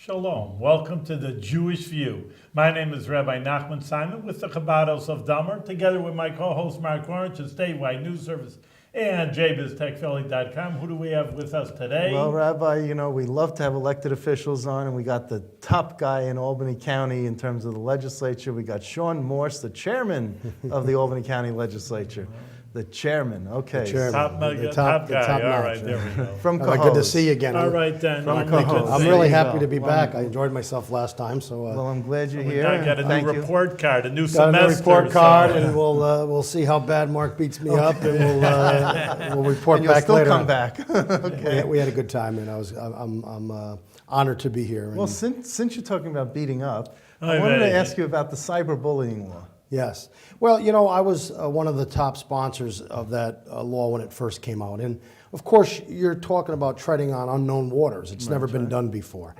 Shalom. Welcome to the Jewish View. My name is Rabbi Nachman Simon with the Chabados of Damer, together with my co-host Mark Lawrence of Statewide News Service and jbiztechphilly.com. Who do we have with us today? Well, Rabbi, we love to have elected officials on, and we got the top guy in Albany County in terms of the legislature. We got Sean Morse, the chairman of the Albany County Legislature. The chairman, okay. The chairman. Top guy. top All notch, right, there we go. From Cohoes. Good to see you again. All right, then. From Good Cohoes. to I'm see really you. happy to be Well, back. I enjoyed myself last time, so Well, I'm glad you're We here. now got a Thank new you. report card, a new got semester. a report card, so- and we'll see how bad Mark beats me up, and we'll report And you'll back still later. come back. Okay. We had a good time, and I'm honored to be here. Well, And since you're talking about beating up, All I wanted right. to ask you about the cyberbullying law. yes, well, I was one of the top sponsors of that law when it first came out, and of course, you're talking about treading on unknown waters. It's never been done before.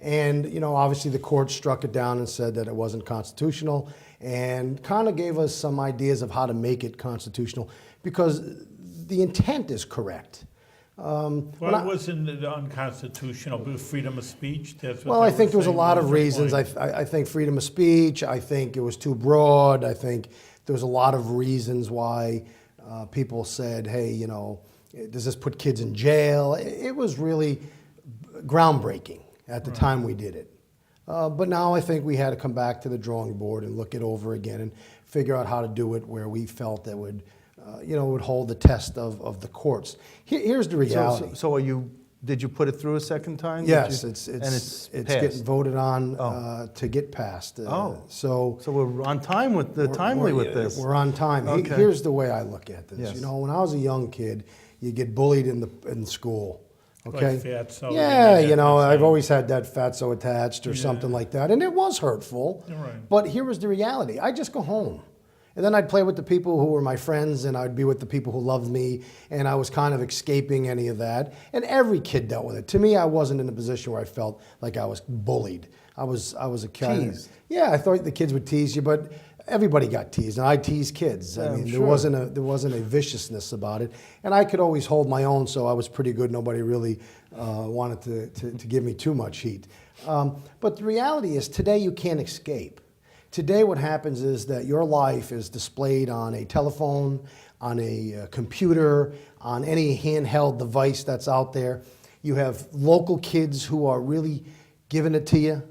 And, obviously the court struck it down and said that it wasn't constitutional and kind of gave us some ideas of how to make it constitutional because the intent is correct. Well, it wasn't unconstitutional, but freedom of speech. That's what Well, they I were think there was a saying lot of the reasons. point. I think freedom of speech, I think it was too broad. I think there was a lot of reasons why people said, hey, does this put kids in jail? It was really groundbreaking at the time we did it. But now I think we had to come back to the drawing board and look it over again and figure out how to do it where we felt that would, would hold the test of the courts. Here's the reality. So did you put it through a second time? Did Yes, you- it's passed? getting voted on to get passed. So we're on time with timely with this. We're on time. Okay. Here's the way I look at this. Yes. When I was a young kid, you get bullied in school. Okay. Like fatso, Yeah, you know, that I've thing. always had that fatso attached or something like that, and it was hurtful. Right. But here was the reality. I just go home. And then I'd play with the people who were my friends, and I'd be with the people who loved me, and I was kind of escaping any of that. And every kid dealt with it. To me, I wasn't in a position where I felt like I was bullied. I was a kid. Teased. Yeah, I thought the kids would tease you, but everybody got teased, and I teased kids. Yeah, I I'm mean, sure. there wasn't a viciousness about it, and I could always hold my own, so I was pretty good. Nobody really wanted to give me too much heat. But the reality is, today you can't escape. Today what happens is that your life is displayed on a telephone, on a computer, on any handheld device that's out there. You have local kids who are really giving it to you,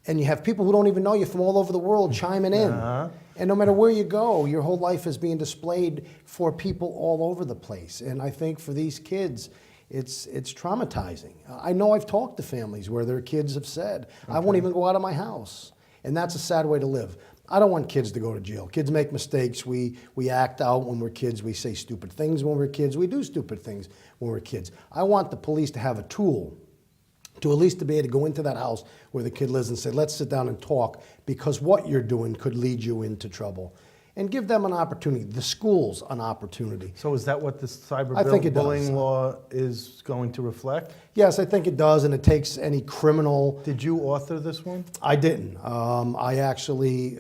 and you have people who don't even know you from all over the world chiming in. And no matter where you go, your whole life is being displayed for people all over the place. And I think for these kids, it's traumatizing. I know I've talked to families where their kids have said, I won't even go out of my house. And that's a sad way to live. I don't want kids to go to jail. Kids make mistakes. We act out when we're kids. We say stupid things when we're kids. We do stupid things when we're kids. I want the police to have a tool to at least to be able to go into that house where the kid lives and say, let's sit down and talk, because what you're doing could lead you into trouble. And give them an opportunity, the schools an opportunity. So is that what this I think it does. cyberbullying law is going to reflect? Yes, I think it does, and it takes any criminal. Did you author this one? I didn't. I actually,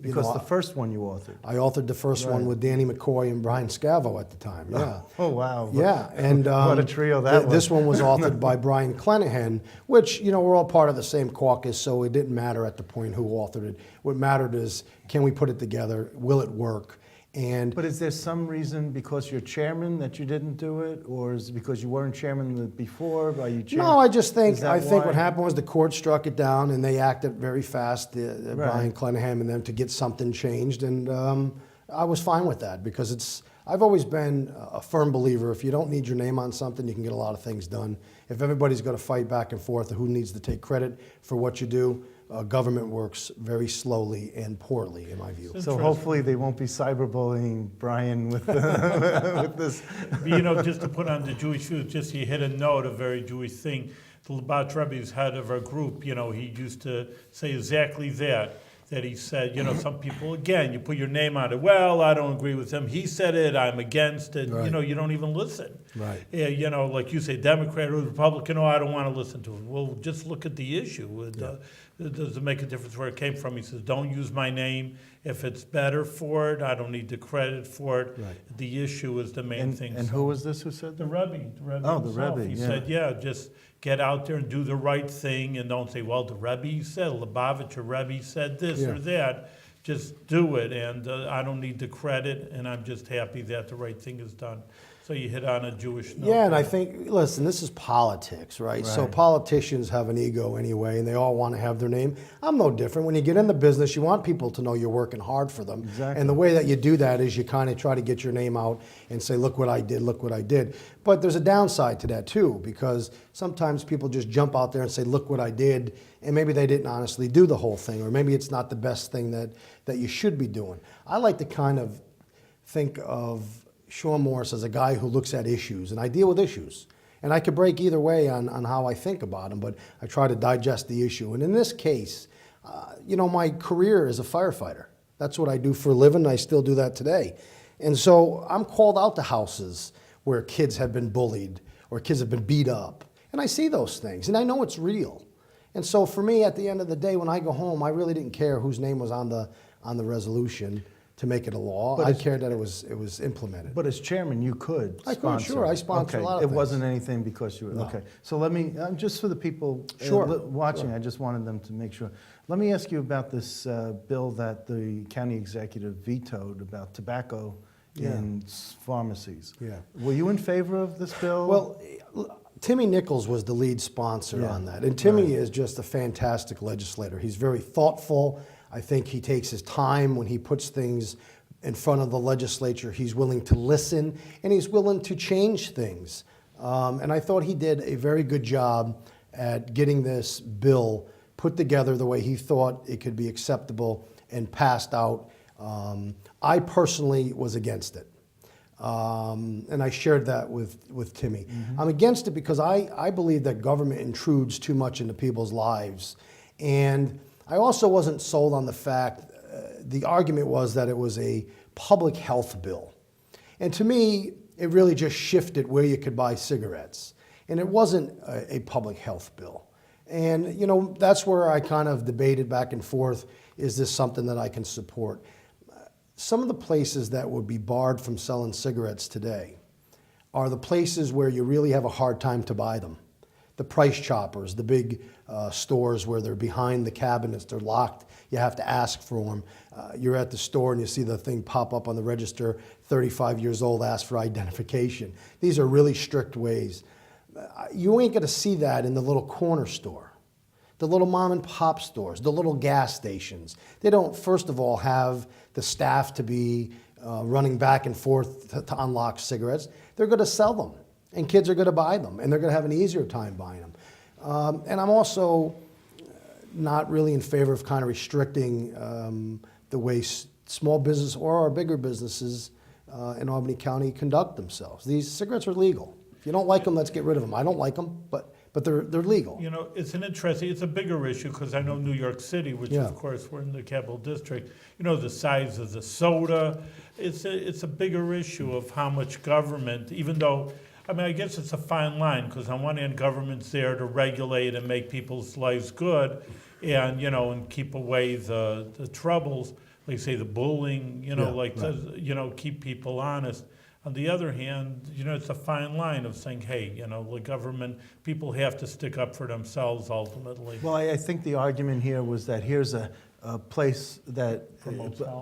Because the first one you authored. I authored the first one with Danny McCoy and Brian Scavo at the time. Yeah. Oh, wow. Yeah, and What a trio that was. This one was authored by Brian Clenahan, which we're all part of the same caucus, so it didn't matter at the point who authored it. What mattered is, can we put it together? Will it work? And But is there some reason because you're chairman that you didn't do it, or is it because you weren't chairman before? Are you chairman? no, I just think Is that what why? happened was the court struck it down, and they acted very fast, Brian Clenahan and them, to get something changed, and I was fine with that because I've always been a firm believer. If you don't need your name on something, you can get a lot of things done. If everybody's going to fight back and forth who needs to take credit for what you do, government works very slowly and poorly, in my view. So hopefully they won't be cyberbullying Brian with, with this. Just to put on the Jewish view, just you hit a note, a very Jewish thing. The Labat Rebbe is head of our group. He used to say exactly that he said, some people, again, you put your name on it. Well, I don't agree with him. He said it, I'm against it. Right. You don't even listen. Right. Like you say, Democrat or Republican, I don't want to listen to it. Well, just look at the issue. does it make a difference where it came from? He says, don't use my name. If it's better for it, I don't need the credit for it. Right. The issue is the main thing. And who was this who said The that? Rebbe. Oh, the himself. Rebbe, He yeah. said, yeah, just get out there and do the right thing and don't say, well, the Rebbe said, Lubavitcher Rebbe said this Yeah. or that. Just do it, and I don't need the credit, and I'm just happy that the right thing is done. So you hit on a Jewish note. Yeah, and I there. think, listen, this is politics, right? So Right. politicians have an ego anyway, and they all want to have their name. I'm no different. When you get in the business, you want people to know you're working hard for them. Exactly. And the way that you do that is you kind of try to get your name out and say, look what I did, look what I did. But there's a downside to that too, because sometimes people just jump out there and say, look what I did, and maybe they didn't honestly do the whole thing, or maybe it's not the best thing that you should be doing. I like to kind of think of Sean Morse as a guy who looks at issues, and I deal with issues. And I could break either way on how I think about them, but I try to digest the issue. And in this case, my career is a firefighter. That's what I do for a living. I still do that today. And so I'm called out to houses where kids have been bullied or kids have been beat up. And I see those things, and I know it's real. And so for me, at the end of the day, when I go home, I really didn't care whose name was on the resolution to make it a law. But I it's- cared that it was implemented. But as chairman, you could I could, sponsor. sure. I sponsor a Okay, lot of it things. wasn't anything because you were, No. okay. So let me, just for the people Sure, watching, sure. I just wanted them to make sure. Let me ask you about this bill that the county executive vetoed about tobacco in pharmacies. Yeah. Were you in favor of this bill? Well, Timmy Nichols was the lead sponsor Yeah. on that. And Timmy is just a fantastic legislator. He's very thoughtful. I think he takes his time when he puts things in front of the legislature. He's willing to listen, and he's willing to change things. And I thought he did a very good job at getting this bill put together the way he thought it could be acceptable and passed out. I personally was against it. And I shared that with Timmy. I'm against it because I believe that government intrudes too much into people's lives. And I also wasn't sold on the fact, the argument was that it was a public health bill. And to me, it really just shifted where you could buy cigarettes. And it wasn't a public health bill. And, that's where I kind of debated back and forth, is this something that I can support? Some of the places that would be barred from selling cigarettes today are the places where you really have a hard time to buy them. The Price Choppers, the big stores where they're behind the cabinets, they're locked, you have to ask for them. You're at the store and you see the thing pop up on the register, 35 years old, ask for identification. These are really strict ways. You ain't gonna see that in the little corner store. The little mom and pop stores, the little gas stations. They don't, first of all, have the staff to be running back and forth to unlock cigarettes. They're gonna sell them, and kids are gonna buy them, and they're gonna have an easier time buying them. And I'm also not really in favor of kind of restricting the way small business or our bigger businesses in Albany County conduct themselves. These cigarettes are legal. If you don't like them, let's get rid of them. I don't like them, but they're legal. It's a bigger issue because I know New York City, which Yeah. of course we're in the capital district, the size of the soda. It's a bigger issue of how much government, even though, I guess it's a fine line because on one hand, government's there to regulate and make people's lives good and, and keep away the troubles, like say the bullying, keep people honest. On the other hand, it's a fine line of saying, hey, the government, people have to stick up for themselves ultimately. Well, I think the argument here was that here's a place that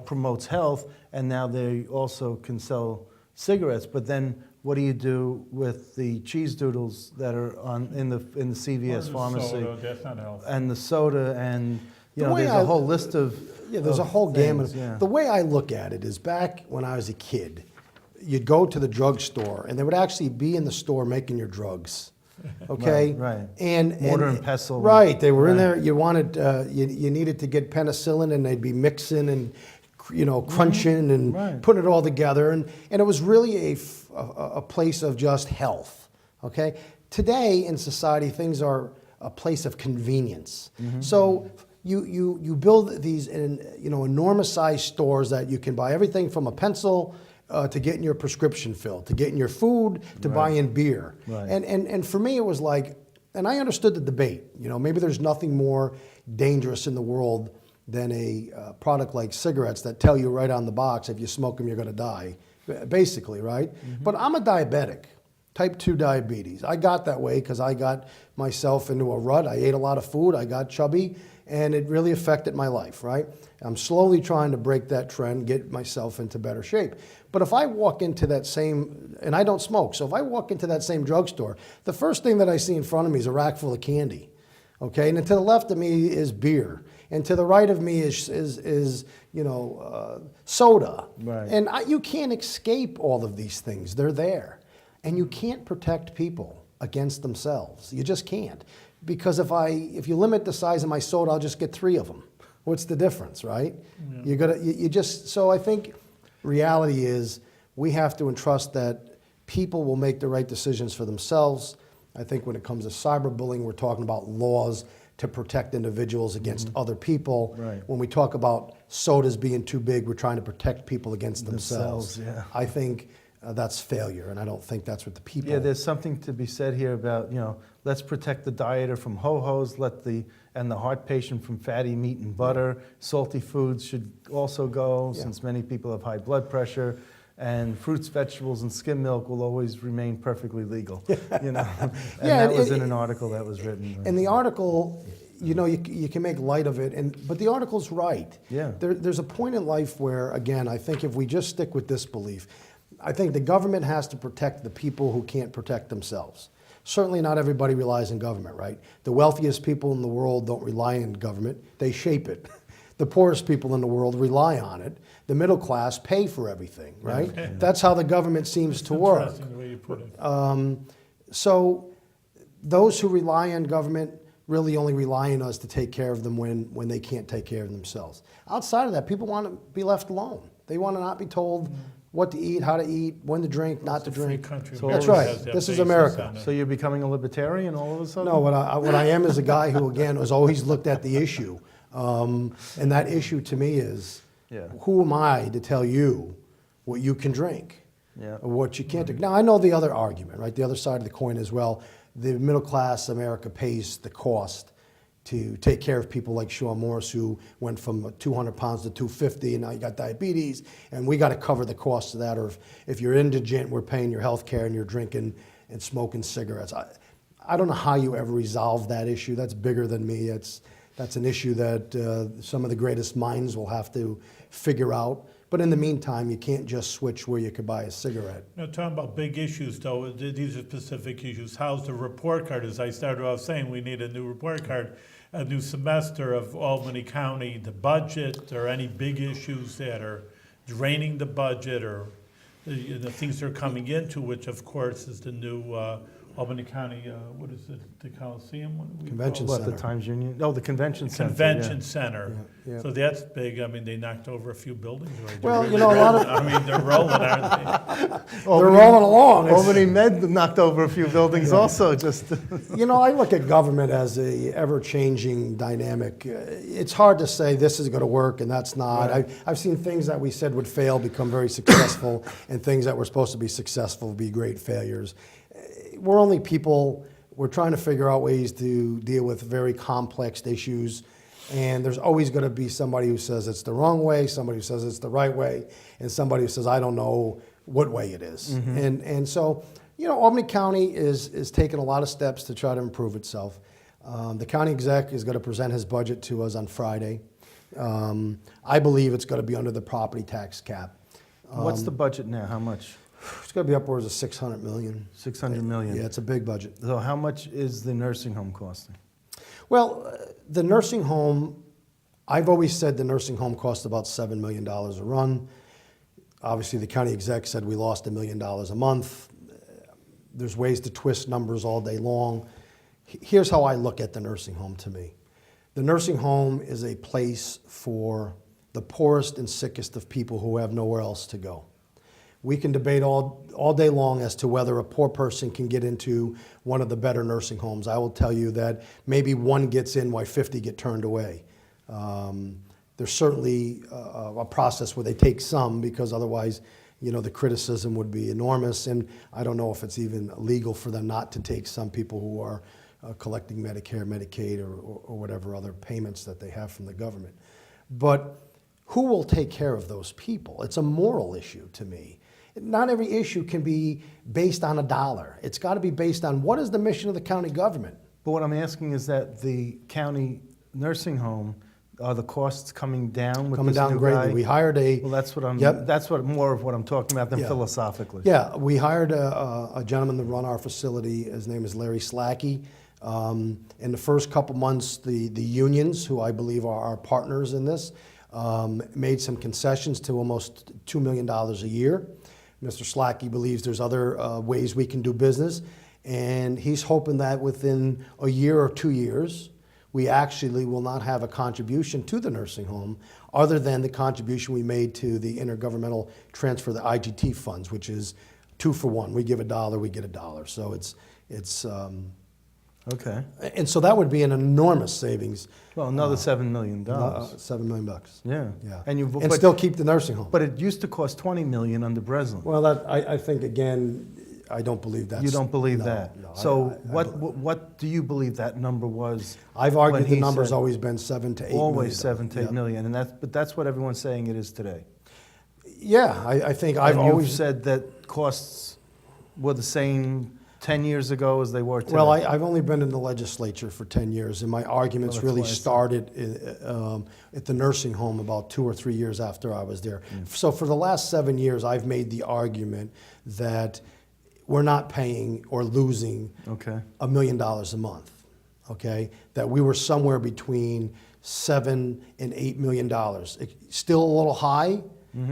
promotes health, and now they also can sell cigarettes. But then, what do you do with the cheese doodles that are in the CVS pharmacy, Soda, that's not healthy. and the soda, and The way there's a whole list of there's a of whole gamut. things, yeah. The way I look at it is back when I was a kid, you'd go to the drugstore and they would actually be in the store making your drugs. Okay, Right. And Mortar and pestle. Right, they were in Right. there. You wanted, you needed to get penicillin, and they'd be mixing and crunching and Right. putting it all together, and it was really a place of just health. Okay, today in society things are a place of convenience. So you build these enormous sized stores that you can buy everything from a pencil to getting your prescription filled, to getting your food, to buying beer. Right. And for me, it was like, and I understood the debate. Maybe there's nothing more dangerous in the world than a product like cigarettes that tell you right on the box, if you smoke them, you're going to die, basically, right? But I'm a diabetic, type 2 diabetes. I got that way because I got myself into a rut. I ate a lot of food. I got chubby, and it really affected my life, right? I'm slowly trying to break that trend, get myself into better shape. But if I walk into that same, and I don't smoke, so if I walk into that same drugstore, the first thing that I see in front of me is a rack full of candy, okay? And to the left of me is beer. And to the right of me is soda. Right. And you can't escape all of these things. They're there. And you can't protect people against themselves. You just can't. Because if you limit the size of my soda, I'll just get 3 of them. What's the difference, right? Yeah. So I think reality is we have to entrust that people will make the right decisions for themselves. I think when it comes to cyberbullying, we're talking about laws to protect individuals against other people. Right. When we talk about sodas being too big, we're trying to protect people against themselves. Yeah. I think that's failure, and I don't think that's what the people... Yeah, there's something to be said here about, let's protect the dieter from ho-hos, and the heart patient from fatty meat and butter. Salty foods should also go, since many people have high blood pressure. And fruits, vegetables, and skim milk will always remain perfectly legal. And that was in an article that was written. And the article, you can make light of it, but the article's right. Yeah. There's a point in life where, again, I think if we just stick with this belief, I think the government has to protect the people who can't protect themselves. Certainly not everybody relies on government, right? The wealthiest people in the world don't rely on government, they shape it. The poorest people in the world rely on it. The middle class pay for everything, right? Yeah. That's how the government seems to work. Interesting the way you put it. So those who rely on government really only rely on us to take care of them when they can't take care of themselves. Outside of that, people want to be left alone. They want to not be told what to eat, how to eat, when to drink, not to It's a free drink. country. So That's America right. has that This is basis America. on it. So you're becoming a libertarian all of a sudden? No, what I am is a guy who, again, has always looked at the issue. And that issue to me is, who am I to tell you what you can drink or what you can't drink? Now, I know the other argument, right? The other side of the coin as well. The middle class America pays the cost to take care of people like Sean Morse, who went from 200 pounds to 250, and now you got diabetes, and we got to cover the cost of that. Or if you're indigent, we're paying your health care and you're drinking and smoking cigarettes. I don't know how you ever resolve that issue. That's bigger than me. That's an issue that some of the greatest minds will have to figure out. But in the meantime, you can't just switch where you could buy a cigarette. Talking about big issues, though, these are specific issues. How's the report card? As I started off saying, we need a new report card, a new semester of Albany County, the budget, or any big issues that are draining the budget, or the things they're coming into, which, of course, is the new Albany County, what is it, the Coliseum? What do we Convention call it? What, the Times Union? No, the Convention Center. Convention Center. Yeah. So that's big. I mean, they knocked over a few buildings already. Well, They're you know, a lot of- I mean, they're rolling, aren't they? They're rolling along. It's- Albany Med knocked over a few buildings also, just... I look at government as a ever-changing dynamic. It's hard to say this is going to work and that's not. Right. I've seen things that we said would fail become very successful, and things that were supposed to be successful be great failures. We're only people. We're trying to figure out ways to deal with very complex issues, and there's always going to be somebody who says it's the wrong way, somebody who says it's the right way, and somebody who says I don't know what way it is. And so, Albany County is taking a lot of steps to try to improve itself. The county exec is going to present his budget to us on Friday. I believe it's going to be under the property tax cap. What's the budget now? How much? It's going to be upwards of $600 million. 600 million. Yeah, it's a big budget. So how much is the nursing home costing? Well, the nursing home, I've always said the nursing home costs about $7 million a run. Obviously, the county exec said we lost $1 million a month. There's ways to twist numbers all day long. Here's how I look at the nursing home to me. The nursing home is a place for the poorest and sickest of people who have nowhere else to go. We can debate all day long as to whether a poor person can get into one of the better nursing homes. I will tell you that maybe one gets in while 50 get turned away. There's certainly a process where they take some, because otherwise, the criticism would be enormous. And I don't know if it's even legal for them not to take some people who are collecting Medicare, Medicaid, or whatever other payments that they have from the government. But who will take care of those people? It's a moral issue to me. Not every issue can be based on a dollar. It's got to be based on what is the mission of the county government. But what I'm asking is that the county nursing home, are the costs coming down with Coming this down new greatly. guy? We hired a Well, that's what I'm. Yep. That's what more of what I'm talking about than Yeah. philosophically. Yeah, we hired a gentleman to run our facility. His name is Larry Slacky. In the first couple months, the unions, who I believe are our partners in this, made some concessions to almost $2 million a year. Mr. Slacky believes there's other ways we can do business, and he's hoping that within a year or 2 years, we actually will not have a contribution to the nursing home other than the contribution we made to the intergovernmental transfer, the IGT funds, which is 2 for 1. We give $1, we get $1. So it's Okay. and so that would be an enormous savings. Well, another $7 million. $7 million. Yeah. Yeah. And you and still keep the nursing home. But it used to cost $20 million under Breslin. Well, that I think again, I don't believe that. You don't believe no, that. No, So I what do you believe that number was? I've argued when the he number's said- always been $7 to $8 million. Always 7 to 8 Yeah. million, and that's what everyone's saying it is today. Yeah, I think I've And you've always said that costs were the same 10 years ago as they were today. Well, I've only been in the legislature for 10 years, and my arguments Well, that's really why I said- started at the nursing home about 2 or 3 years after I was there. So for the last 7 years, I've made the argument that we're not paying or losing Okay. $1 million a month, okay? That we were somewhere between $7 and $8 million. Still a little high,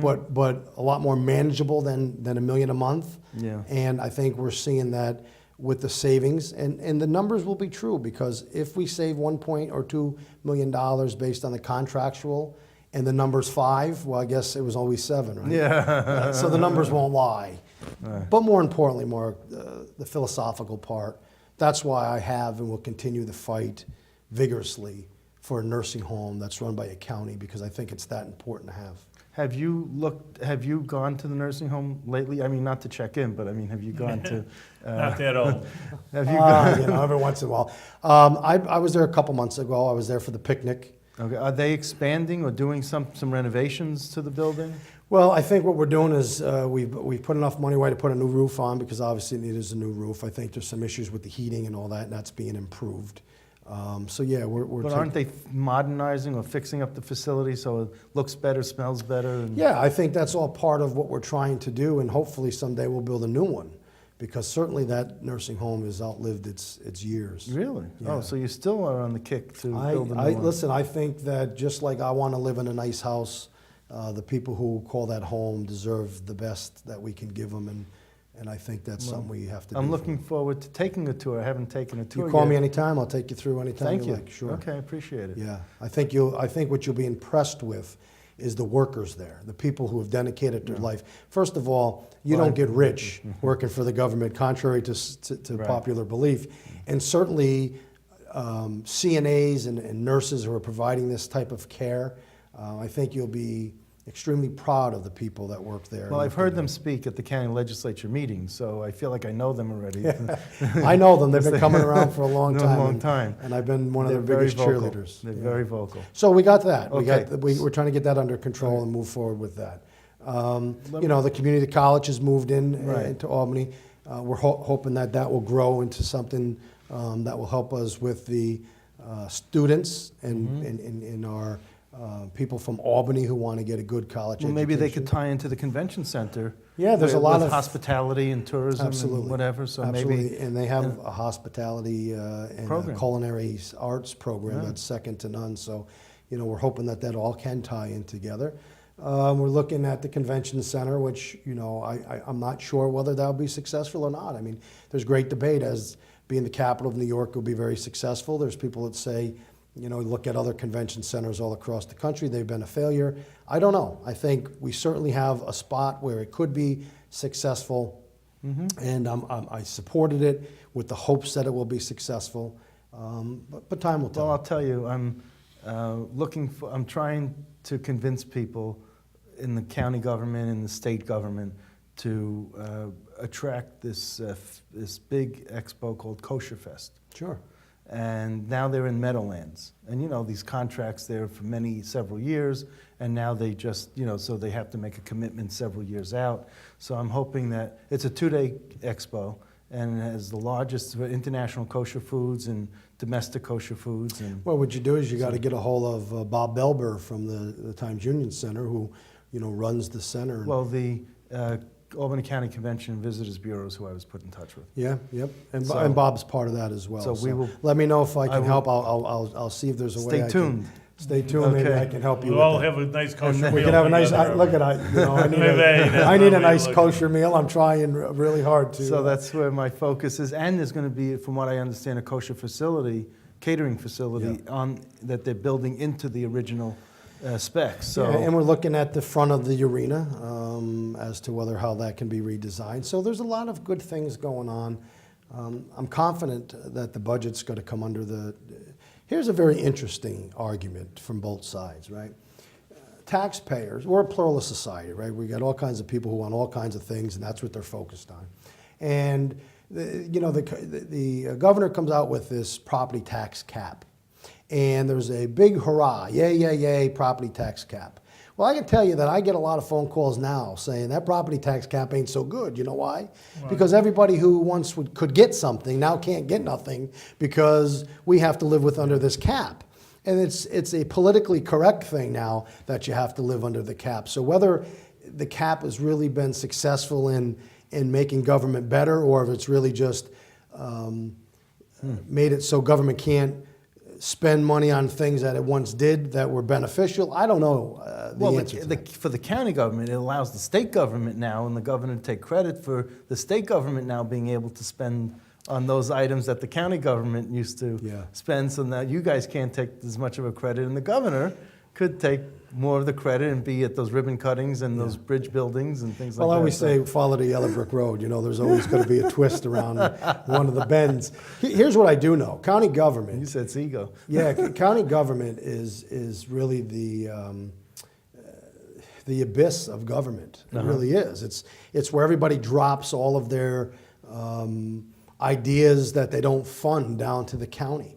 but a lot more manageable than $1 million a month. Yeah. And I think we're seeing that with the savings, and the numbers will be true, because if we save $1.2 million based on the contractual, and the number's 5, well, I guess it was always 7, right? Yeah. So the numbers won't lie. But more importantly, the philosophical part, that's why I have and will continue to fight vigorously for a nursing home that's run by a county, because I think it's that important to have. Have you gone to the nursing home lately? I mean, not to check in, but I mean, have you gone to? Not that old. Have you gone? Every once in a while. I was there a couple months ago. I was there for the picnic. Okay. Are they expanding or doing some renovations to the building? Well, I think what we're doing is we've put enough money away to put a new roof on, because obviously it needs a new roof. I think there's some issues with the heating and all that, and that's being improved. So yeah, we're But aren't they modernizing or fixing up the facility so it looks better, smells better? And Yeah, I think that's all part of what we're trying to do, and hopefully someday we'll build a new one, because certainly that nursing home has outlived its years. Really? Yeah. Oh, so you still are on the kick to build a new one? Listen, I think that just like I want to live in a nice house, the people who call that home deserve the best that we can give them, and I think that's something we have to do. I'm for looking them. forward to taking a tour. I haven't taken a tour You call yet. me anytime, I'll take you through anytime Thank you. like. Sure. Okay, I appreciate it. Yeah, I think what you'll be impressed with is the workers there, the people who have dedicated their life. First of all, you Well, don't get rich working for the government, contrary to Right. popular belief. And certainly CNAs and nurses who are providing this type of care, I think you'll be extremely proud of the people that work there. Well, I've heard them speak at the county legislature meetings, so I feel like I know them already. I know them. They've been coming around for a long No, time. long and- time. And I've been one of They're their very biggest vocal. cheerleaders. They're Yeah. very vocal. So we got that. Okay. We're trying to get that under control and move forward with that. The community college has moved in Right. into Albany. We're hoping that will grow into something that will help us with the students and our people from Albany who want to get a good college Well, education. maybe they could tie into the convention center. Yeah, there's a lot with of hospitality and tourism absolutely and whatever. So absolutely. maybe And they have a hospitality and a Program. culinary arts program Yeah. that's second to none. So, we're hoping that all can tie in together. We're looking at the convention center, which I'm not sure whether that'll be successful or not. I mean, there's great debate as being the capital of New York will be very successful. There's people that say, look at other convention centers all across the country, they've been a failure. I don't know. I think we certainly have a spot where it could be successful, and I supported it with the hopes that it will be successful. But time will tell. Well, I'll tell you, I'm trying to convince people in the county government and the state government to attract this big expo called Kosher Fest. Sure. and now they're in Meadowlands. And you know, these contracts there for several years, and now they just, you know, so they have to make a commitment several years out. So I'm hoping that it's a 2-day expo, and it has the largest international kosher foods and domestic kosher foods. And Well, what you do is you got to get a hold of Bob Belber from the Times Union Center, who, you know, runs the center. well, the Albany County Convention and Visitors Bureau is who I was put in touch with. Yeah, yep, and, So- and Bob's part of that as well. So we will- Let me know if I can will- help. I'll see if there's a way. Stay I tuned. Can, stay tuned. Maybe Okay. I can help you. We'll with all that. have a nice kosher meal. then- We can have a nice. together. Look at you know. I need Maybe that's I need how a we nice look. kosher meal. I'm trying really hard to. So that's where my focus is, and there's going to be, from what I understand, a kosher facility, catering facility that they're building into the original specs. So Yeah, and we're looking at the front of the arena as to how that can be redesigned. So there's a lot of good things going on. I'm confident that the budget's going to come under the. Here's a very interesting argument from both sides, right? Taxpayers, we're a pluralist society, right? We got all kinds of people who want all kinds of things, and that's what they're focused on. And the governor comes out with this property tax cap. And there's a big hurrah, yay, yay, yay, property tax cap. Well, I can tell you that I get a lot of phone calls now saying that property tax cap ain't so good. You know why? Because everybody who once could get something now can't get nothing because we have to live under this cap. And it's a politically correct thing now that you have to live under the cap. So whether the cap has really been successful in making government better, or if it's really just made it so government can't spend money on things that it once did that were beneficial, I don't know the answer to that. for the county government, it allows the state government now and the governor to take credit for the state government now being able to spend on those items that the county government used to spend. So now you guys can't take as much of a credit, and the governor could take more of the credit and be at those ribbon cuttings and those bridge buildings and things like that. Well, I always say follow the yellow brick road. You know, there's always going to be a twist around one of the bends. Here's what I do know. County government. You said it's ego. Yeah, county government is really the abyss of government. It really is. It's where everybody drops all of their ideas that they don't fund down to the county.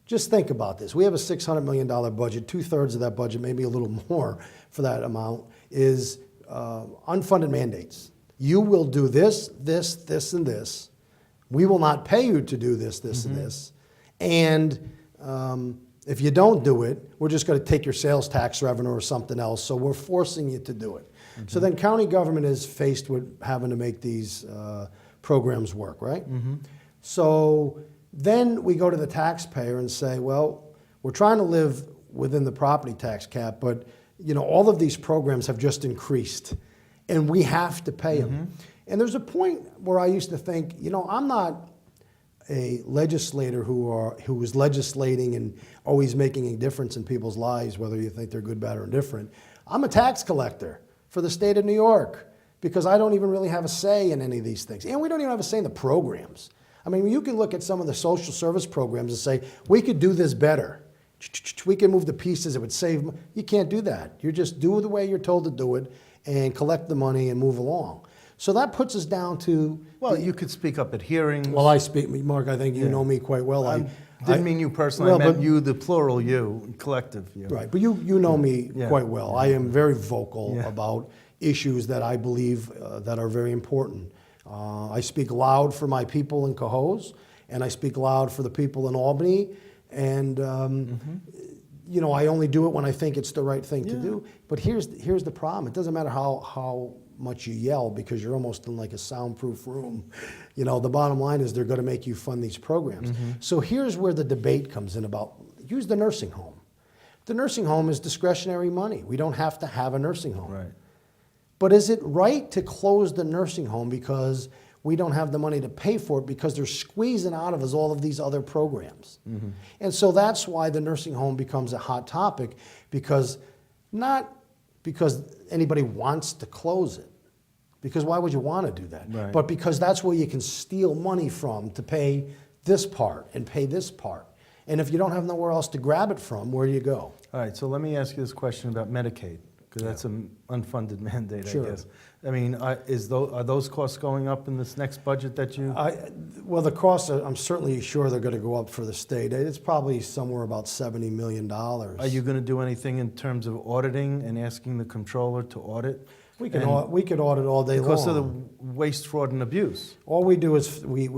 Just think about this. We have a $600 million budget. 2/3 of that budget, maybe a little more for that amount, is unfunded mandates. You will do this, this, this, and this. We will not pay you to do this, this, and this. And if you don't do it, we're just going to take your sales tax revenue or something else. So we're forcing you to do it. So then county government is faced with having to make these programs work, right? So then we go to the taxpayer and say, well, we're trying to live within the property tax cap, but you know, all of these programs have just increased and we have to pay them. And there's a point where I used to think, you know, I'm not a legislator who is legislating and always making a difference in people's lives, whether you think they're good, bad, or indifferent. I'm a tax collector for the state of New York because I don't even really have a say in any of these things. And we don't even have a say in the programs. I mean, you can look at some of the social service programs and say, we could do this better. We can move the pieces, it would save. You can't do that. You just do it the way you're told to do it and collect the money and move along. So that puts us down to... Well, you could speak up at hearings. Well, I speak, Mark, I think you know me quite well. I didn't mean you personally, well, I meant but- you, the plural you, collective you. Right, but you know me Yeah. quite well. I am very vocal Yeah. about issues that I believe that are very important. I speak loud for my people in Cohoes, and I speak loud for the people in Albany, and you know, I only do it when I think it's the right thing to do. But here's the problem. It doesn't matter how much you yell because you're almost in like a soundproof room. You know, the bottom line is they're going to make you fund these programs. So here's where the debate comes in about, use the nursing home. The nursing home is discretionary money. We don't have to have a nursing home. Right. But is it right to close the nursing home because we don't have the money to pay for it because they're squeezing out of us all of these other programs? And so that's why the nursing home becomes a hot topic, because not because anybody wants to close it, because why would you want to do that? Right. But because that's where you can steal money from to pay this part and pay this part. And if you don't have nowhere else to grab it from, where do you go? All right, so let me ask you this question about Medicaid, Because that's an unfunded mandate, Sure. I guess. I mean, are those costs going up in this next budget that you? Well, the costs, I'm certainly sure they're going to go up for the state. It's probably somewhere about $70 million. Are you going to do anything in terms of auditing and asking the comptroller to audit? We could audit all day long. Because of the waste, fraud, and abuse. All we do is we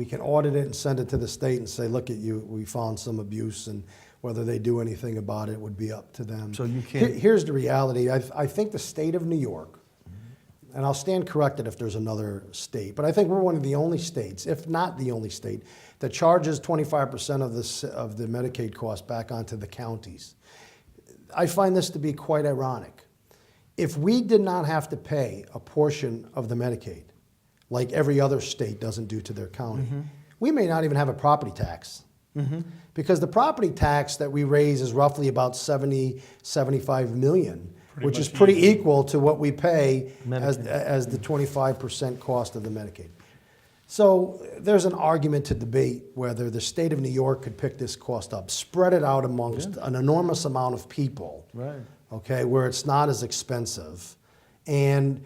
can audit it and send it to the state and say, look at you, we found some abuse, and whether they do anything about it would be up to them. So you can't. Here's the reality. I think the state of New York, and I'll stand corrected if there's another state, but I think we're one of the only states, if not the only state, that charges 25% of the Medicaid cost back onto the counties. I find this to be quite ironic. If we did not have to pay a portion of the Medicaid, like every other state doesn't do to their county, we may not even have a property tax. Because the property tax that we raise is roughly about 75 million, which is pretty equal to what we pay as the 25% cost of the Medicaid. So there's an argument to debate whether the state of New York could pick this cost up, spread it out amongst an enormous amount of people, Right. okay, where it's not as expensive, and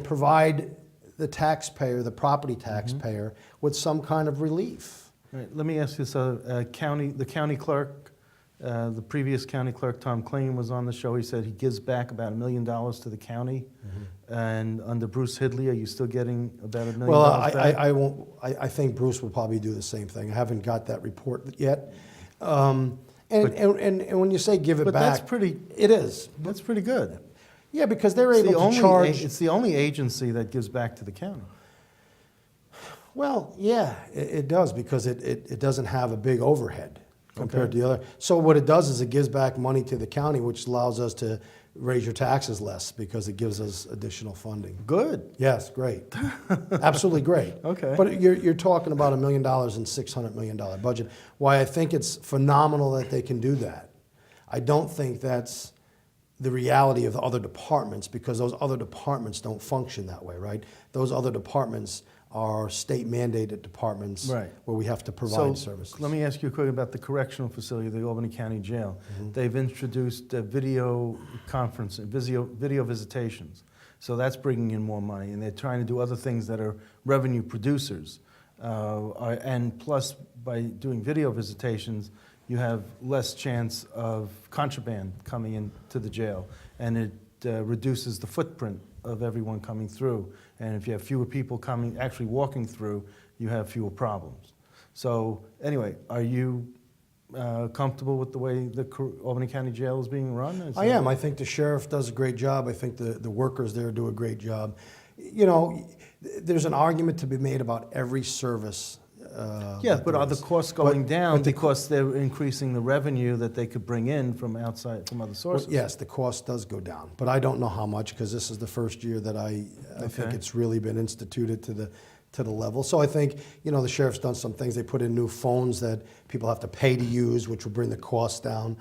provide the taxpayer, the property taxpayer, with some kind of relief. Right. Let me ask you, so the county clerk, the previous county clerk, Tom Kling, was on the show. He said he gives back about $1 million to the county. And under Bruce Hidley, are you still getting about $1 million back? I won't. I think Bruce will probably do the same thing. I haven't got that report yet. And when you say give it But back, that's pretty. it is. That's pretty good. Yeah, because they're able to charge. It's the only agency that gives back to the county. Well, yeah, it does, because it doesn't have a big overhead compared to the other. So what it does is it gives back money to the county, which allows us to raise your taxes less because it gives us additional funding. Good. Yes, great. Absolutely great. Okay. But you're talking about $1 million and $600 million budget. Why I think it's phenomenal that they can do that. I don't think that's the reality of the other departments, because those other departments don't function that way, right? Those other departments are state mandated departments, Right. where we have to provide So services. let me ask you a question about the correctional facility, the Albany County Jail. They've introduced video conference, video visitations. So that's bringing in more money, and they're trying to do other things that are revenue producers. And plus, by doing video visitations, you have less chance of contraband coming into the jail, and it reduces the footprint of everyone coming through. And if you have fewer people actually walking through, you have fewer problems. So anyway, are you comfortable with the way the Albany County Jail is being run? I am. I think the sheriff does a great job. I think the workers there do a great job. You know, there's an argument to be made about every service. Yeah, but are the costs going down because they're increasing the revenue that they could bring in from outside, from other sources? Well, yes, the cost does go down, but I don't know how much, because this is the first year that I think it's really been instituted to the level. So I think, you know, the sheriff's done some things. They put in new phones that people have to pay to use, which will bring the cost down.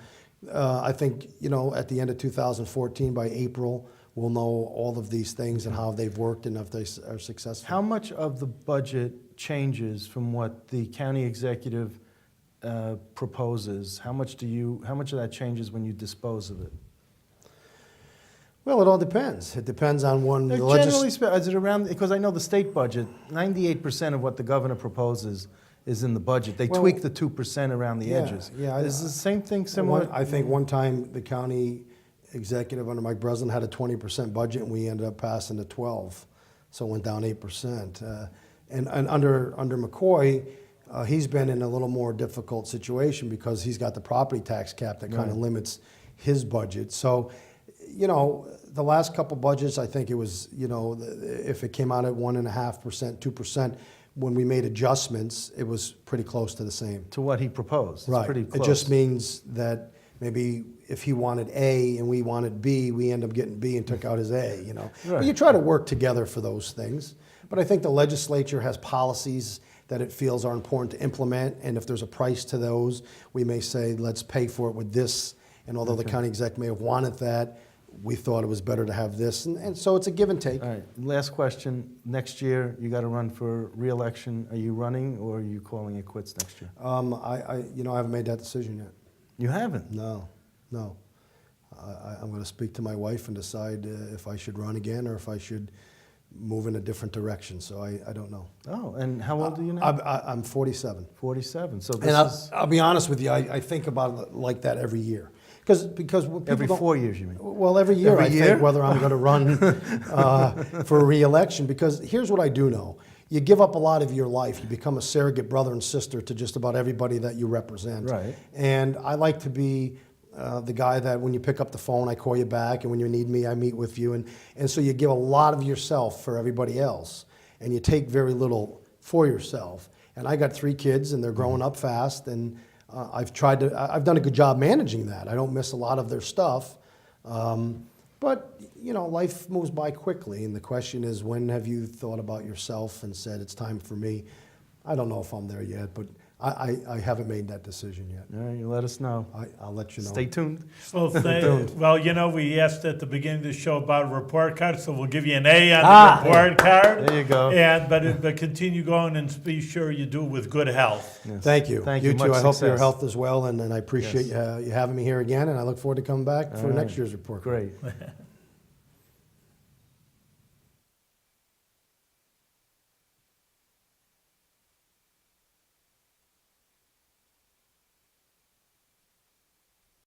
I think, you know, at the end of 2014, by April, we'll know all of these things and how they've worked and if they are successful. How much of the budget changes from what the county executive proposes? How much of that changes when you dispose of it? Well, it all depends. It depends on when the Generally, is it around, because I know the state budget, 98% of what the governor proposes is in the budget. They tweak the 2% around the edges. Yeah, is the same thing similar? I think one time the county executive under Mike Breslin had a 20% budget, and we ended up passing to 12, so it went down 8%. And under McCoy, he's been in a little more difficult situation because he's got the property tax cap that kind of limits his budget. So, you know, the last couple budgets, I think it was, you know, if it came out at 1.5%, 2%, when we made adjustments, it was pretty close to the same. To what he proposed. Right. It's pretty close. It just means that maybe if he wanted A and we wanted B, we end up getting B and took out his A, you know. Right. But you try to work together for those things. But I think the legislature has policies that it feels are important to implement, and if there's a price to those, we may say, let's pay for it with this. And although the county exec may have wanted that, we thought it was better to have this. And so it's a give and take. All right, last question. Next year, you got to run for re-election. Are you running, or are you calling it quits next year? I haven't made that decision yet. You haven't? No. I'm going to speak to my wife and decide if I should run again or if I should move in a different direction. So I don't know. Oh, and how old are you now? I'm 47. 47. So this And is I'll be honest with you, I think about it like that every year. Because when people every don't- 4 years, you mean? Well, every year Every I year? think whether I'm going to run for re-election. Because here's what I do know. You give up a lot of your life. You become a surrogate brother and sister to just about everybody that you represent. Right. And I like to be the guy that when you pick up the phone, I call you back, and when you need me, I meet with you. And so you give a lot of yourself for everybody else, and you take very little for yourself. And I got 3 kids, and they're growing up fast, and I've done a good job managing that. I don't miss a lot of their stuff. But, you know, life moves by quickly, and the question is, when have you thought about yourself and said, it's time for me? I don't know if I'm there yet, but I haven't made that decision yet. All right, you let us know. I'll let you know. Stay tuned. Well, you know, we asked at the beginning of the show about a report card, so we'll give you an A on the report card. There you go. But continue going and be sure you do it with good health. Yes. Thank you. Thank you. You too. Much I hope success. your health is well, and I appreciate Yes. you having me here again, and I look forward to coming back for All next right. year's report. Great.